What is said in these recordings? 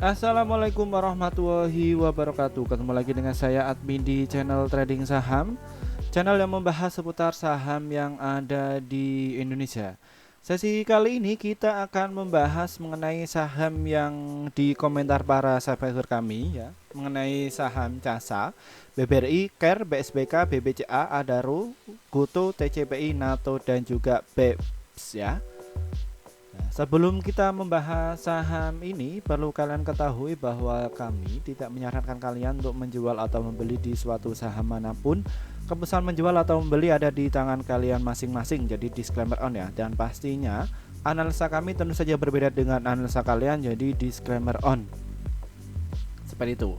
Assalamualaikum warahmatullahi wabarakatuh. Ketemu lagi dengan saya admin di channel Trading Saham, channel yang membahas seputar saham yang ada di Indonesia. Sesi kali ini kita akan membahas mengenai saham yang di komentar para subscriber kami ya, mengenai saham CASA, BBRI, CARE, BSBK, BBCA, Adaro, GOTO, TCPI, NATO dan juga BEPS ya. Sebelum kita membahas saham ini, perlu kalian ketahui bahwa kami tidak menyarankan kalian untuk menjual atau membeli di suatu saham manapun. Keputusan menjual atau membeli ada di tangan kalian masing-masing, jadi disclaimer on ya. Dan pastinya analisa kami tentu saja berbeda dengan analisa kalian, jadi disclaimer on. Seperti itu.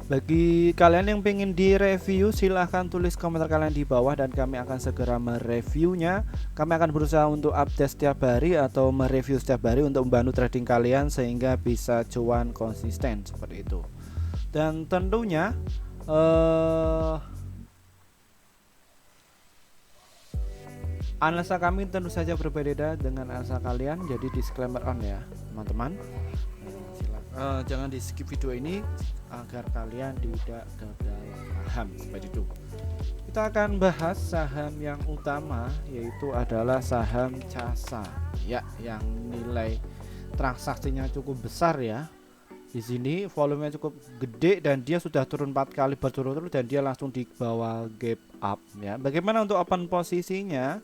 Bagi kalian yang pengen direview, silahkan tulis komentar kalian di bawah dan kami akan segera mereviewnya. Kami akan berusaha untuk update setiap hari atau mereview setiap hari untuk membantu trading kalian sehingga bisa cuan konsisten seperti itu. Dan tentunya analisa kami tentu saja berbeda dengan analisa kalian, jadi disclaimer on ya teman-teman. Jangan di skip video ini agar kalian tidak gagal paham seperti itu. Kita akan bahas saham yang utama, yaitu adalah saham CASA ya, yang nilai transaksinya cukup besar ya. Di sini volumenya cukup gede dan dia sudah turun 4 kali berturut-turut dan dia langsung di bawah gap up ya. Bagaimana untuk open posisinya?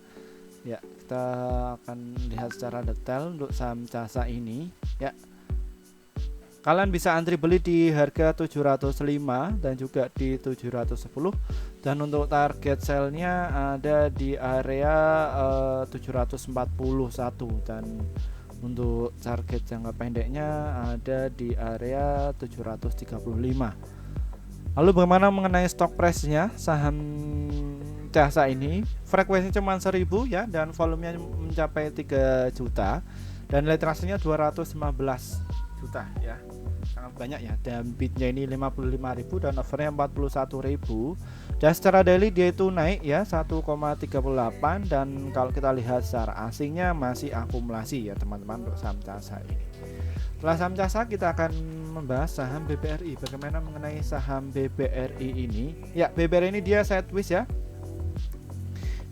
Ya, kita akan lihat secara detail untuk saham CASA ini ya. Kalian bisa antri beli di harga 705 dan juga di 710, dan untuk target sell-nya ada di area 741, dan untuk target jangka pendeknya ada di area 735. Lalu bagaimana mengenai stock price-nya saham CASA ini? Frekuensinya cuma 1000 ya, dan volumenya mencapai 3 juta dan nilai transaksinya 215 juta ya, sangat banyak ya. Dan bidnya ini 55.000 dan overnya 41.000, dan secara daily dia itu naik ya 1,38, dan kalau kita lihat secara asingnya masih akumulasi ya teman-teman untuk saham CASA ini. Setelah saham CASA kita akan membahas saham BBRI. Bagaimana mengenai saham BBRI ini? Ya, BBRI ini dia sideways ya,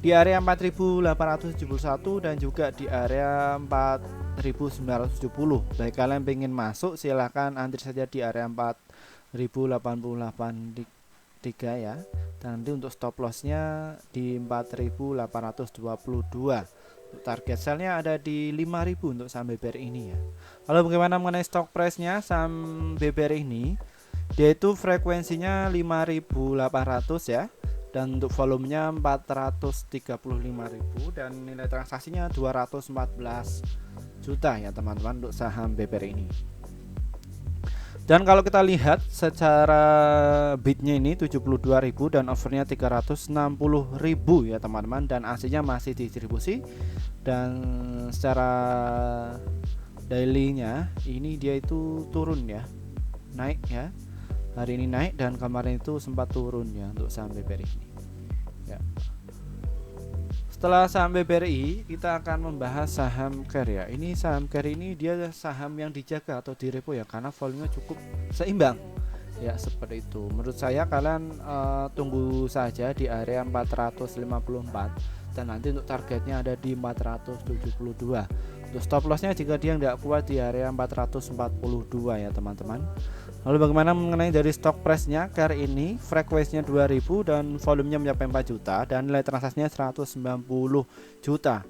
di area 4.871 dan juga di area 4.970. Baik kalian pengen masuk silahkan antri saja di area 4.088 ya. Dan nanti untuk stop lossnya di 4.822. Target sellnya ada di 5.000 untuk saham BBRI ini ya. Lalu bagaimana mengenai stock price-nya saham BBRI ini? Dia itu frekuensinya 5.800 ya, dan untuk volumenya 435.000 dan nilai transaksinya 214 juta ya teman-teman untuk saham BBRI ini. Dan kalau kita lihat secara bidnya ini 72.000 dan overnya 360.000 ya teman-teman, dan aslinya masih distribusi. Dan secara dailynya ini dia itu turun ya, naik ya. Hari ini naik dan kemarin itu sempat turun ya untuk saham BBRI ini ya. Setelah saham BBRI kita akan membahas saham CARE ya. Ini saham CARE ini dia saham yang dijaga atau direpo ya, karena volumenya cukup seimbang ya, seperti itu. Menurut saya kalian tunggu saja di area 454, dan nanti untuk targetnya ada di 472. Untuk stop lossnya jika dia tidak kuat di area 442 ya teman-teman. Lalu bagaimana mengenai dari stock price-nya? CARE ini frekuensinya 2000 dan volumenya mencapai 4 juta dan nilai transaksinya 190 juta.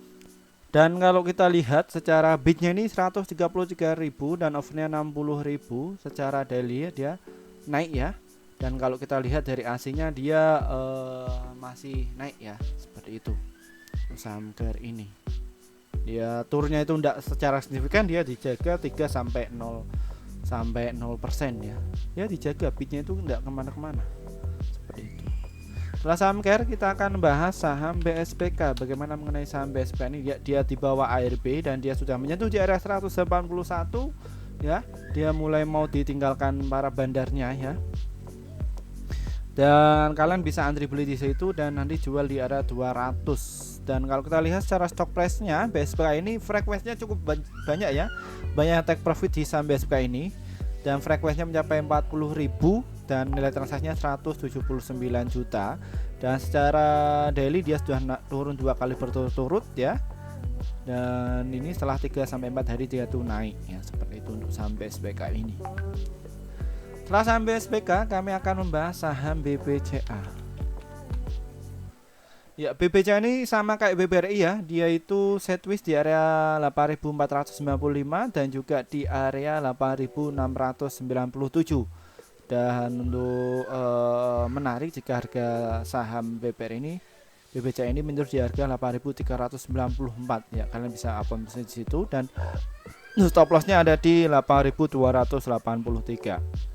Dan kalau kita lihat secara bidnya ini 133.000 dan overnya 60.000, secara daily dia naik ya. Dan kalau kita lihat dari aslinya dia masih naik ya, seperti itu. Saham CARE ini dia turunnya itu tidak secara signifikan, dia dijaga 3 sampai 0% ya. Ya dijaga, bidnya itu tidak kemana-kemana seperti itu. Setelah saham CARE kita akan bahas saham BSBK. Bagaimana mengenai saham BSBK ini? Ya, dia di bawah ARB dan dia sudah menyentuh di area 181 ya. Dia mulai mau ditinggalkan para bandarnya ya. Dan kalian bisa antri beli di situ dan nanti jual di area 200. Dan kalau kita lihat secara stock price-nya, BSBK ini frekuensinya cukup banyak ya. Banyak take profit di saham BSBK ini. dan frekuensinya mencapai 40.000 dan nilai transaksinya 179 juta. Dan secara daily dia sudah turun 2 kali berturut-turut ya. Dan ini setelah 3 sampai 4 hari dia tuh naik ya, seperti itu untuk saham BSBK ini. Setelah saham BSBK, kami akan membahas saham BBCA. Ya, BBCA ini sama kayak BBRI ya, dia itu sideways di area 8.495 dan juga di area 8.697. Dan untuk menarik jika harga saham BBCA ini menurut di harga 8.394 ya, kalian bisa apa di situ, dan stop lossnya ada di 8.283.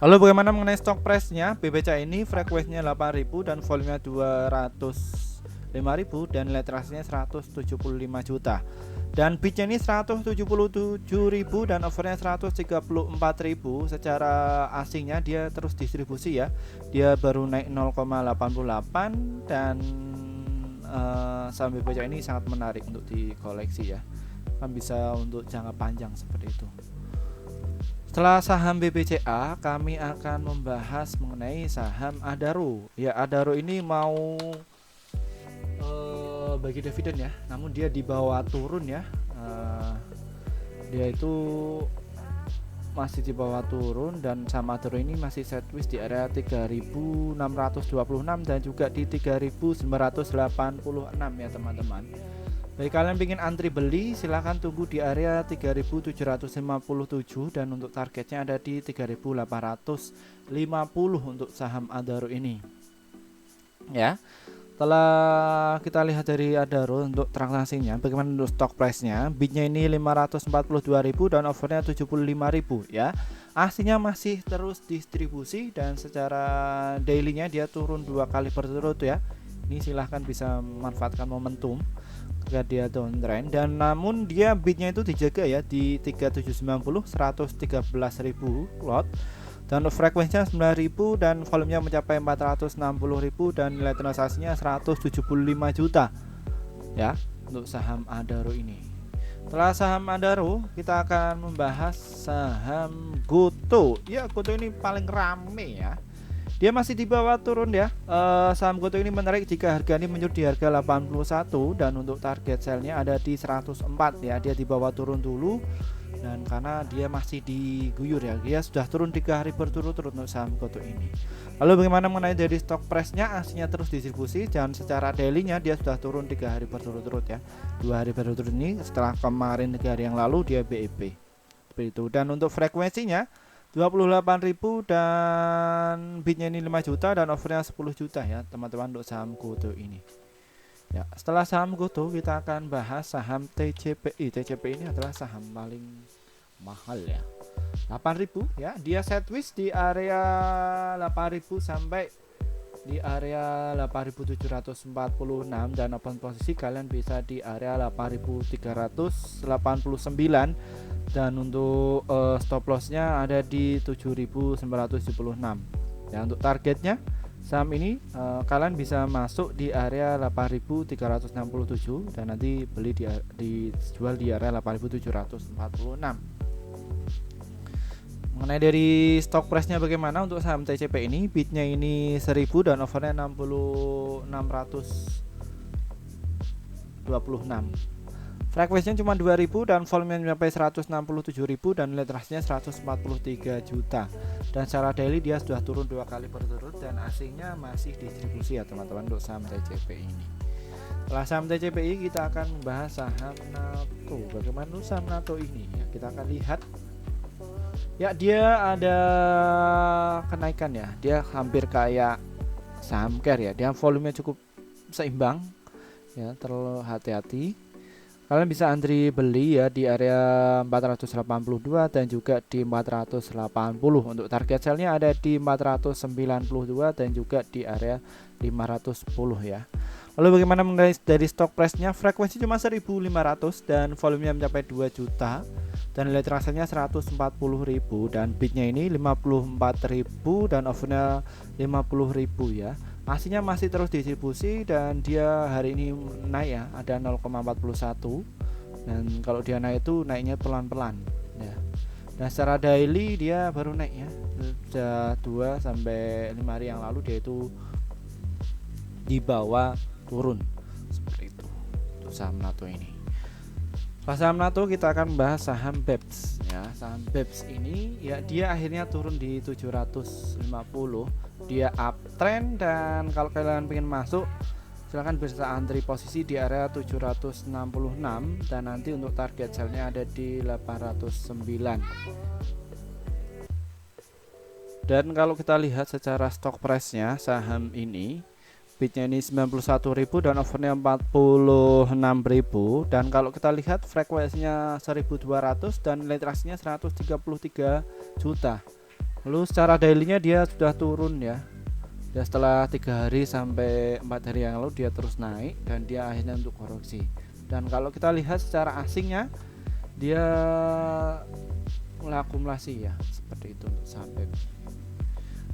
Lalu bagaimana mengenai stock price-nya? BBCA ini frekuensinya 8.000 dan volumenya 205.000 dan nilai transaksinya 175 juta. Dan bidnya ini 177.000 dan overnya 134.000. Secara asingnya dia terus distribusi ya. Dia baru naik 0,88 dan saham BBCA ini sangat menarik untuk dikoleksi ya. Kan bisa untuk jangka panjang seperti itu. Setelah saham BBCA, kami akan membahas mengenai saham Adaro. Ya, Adaro ini mau bagi dividen ya, namun dia dibawa turun ya. Dia itu masih dibawa turun dan saham Adaro ini masih sideways di area 3.626 dan juga di 3.986 ya teman-teman. Bagi kalian ingin antri beli, silahkan tunggu di area 3.757 dan untuk targetnya ada di 3.850 untuk saham Adaro ini. Ya. Setelah kita lihat dari Adaro untuk transaksinya, bagaimana untuk stock price-nya? Bidnya ini 542.000 dan overnya 75.000 ya. Aslinya masih terus distribusi dan secara daily-nya dia turun 2 kali berturut ya. Ini silahkan bisa memanfaatkan momentum ketika dia downtrend, dan namun dia bidnya itu dijaga ya di 3790 113.000 lot dan frekuensinya 9.000 dan volumenya mencapai 460.000 dan nilai transaksinya 175 juta ya untuk saham Adaro ini. Setelah saham Adaro, kita akan membahas saham Goto. Ya, Goto ini paling rame ya. Dia masih di bawah turun ya. Saham Goto ini menarik jika harga ini menyerut di harga 81 dan untuk target sell-nya ada di 104 ya. Dia di bawah turun dulu dan karena dia masih diguyur ya. Dia sudah turun 3 hari berturut-turut untuk saham Goto ini. Lalu bagaimana mengenai dari stock price-nya? Aslinya terus distribusi dan secara daily-nya dia sudah turun 3 hari berturut-turut ya. 2 hari berturut-turut ini setelah kemarin 3 hari yang lalu dia BEP. Seperti itu. Dan untuk frekuensinya 28.000 dan bidnya ini 5 juta dan overnya 10 juta ya teman-teman untuk saham Goto ini. Ya, setelah saham Goto kita akan bahas saham TCPI. TCPI ini adalah saham paling mahal ya. 8.000 ya. Dia sideways di area 8.000 sampai di area 8.746 dan open posisi kalian bisa di area 8.389 dan untuk stop lossnya ada di 7.976 ya. Untuk targetnya saham ini kalian bisa masuk di area 8.367 dan nanti beli dijual di area 8.746. Mengenai dari stock price-nya bagaimana untuk saham TCP ini? Bidnya ini 1000 dan overnya 626. Frekuensinya cuma 2000 dan volumenya mencapai 167.000 dan nilai transaksinya 143 juta. Dan secara daily dia sudah turun 2 kali berturut dan asingnya masih distribusi ya teman-teman untuk saham TCP ini. Setelah saham TCPI kita akan membahas saham NATO. Bagaimana untuk saham NATO ini? Ya, kita akan lihat. Ya, dia ada kenaikan ya. Dia hampir kayak saham care ya. Dia volumenya cukup seimbang ya, terlalu hati-hati. Kalian bisa antri beli ya di area 482 dan juga di 480. Untuk target sell-nya ada di 492 dan juga di area 510 ya. Lalu bagaimana mengenai dari stock price-nya? Frekuensi cuma 1.500 dan volumenya mencapai 2 juta dan nilai transaksinya 140.000 dan bidnya ini 54.000 dan overnya 50.000 ya. Aslinya masih terus distribusi dan dia hari ini naik ya, ada 0,41 dan kalau dia naik itu naiknya pelan-pelan ya. Dan secara daily dia baru naik ya, sudah 2 sampai 5 hari yang lalu dia itu di bawah turun seperti itu untuk saham NATO ini. Pas saham NATO kita akan bahas saham BEPS ya. Saham BEPS ini ya dia akhirnya turun di 750. Dia uptrend, dan kalau kalian pengen masuk silahkan bisa antri posisi di area 766, dan nanti untuk target sellnya ada di 809. Dan kalau kita lihat secara stock price-nya saham ini, bidnya ini 91.000 dan overnya 46.000, dan kalau kita lihat frekuensinya 1200 dan nilai transaksinya 133 juta. Lalu secara daily-nya dia sudah turun ya. Dan setelah 3 hari sampai 4 hari yang lalu dia terus naik, dan dia akhirnya untuk koreksi. Dan kalau kita lihat secara asingnya dia akumulasi ya, seperti itu untuk saham BEPS.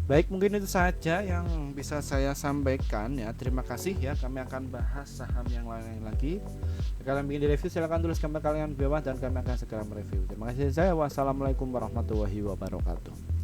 Baik, mungkin itu saja yang bisa saya sampaikan ya. Terima kasih ya. Kami akan bahas saham yang lain lagi. Jika kalian ingin direview silahkan tulis komentar kalian di bawah dan kami akan segera mereview. Terima kasih. Saya wassalamualaikum warahmatullahi wabarakatuh.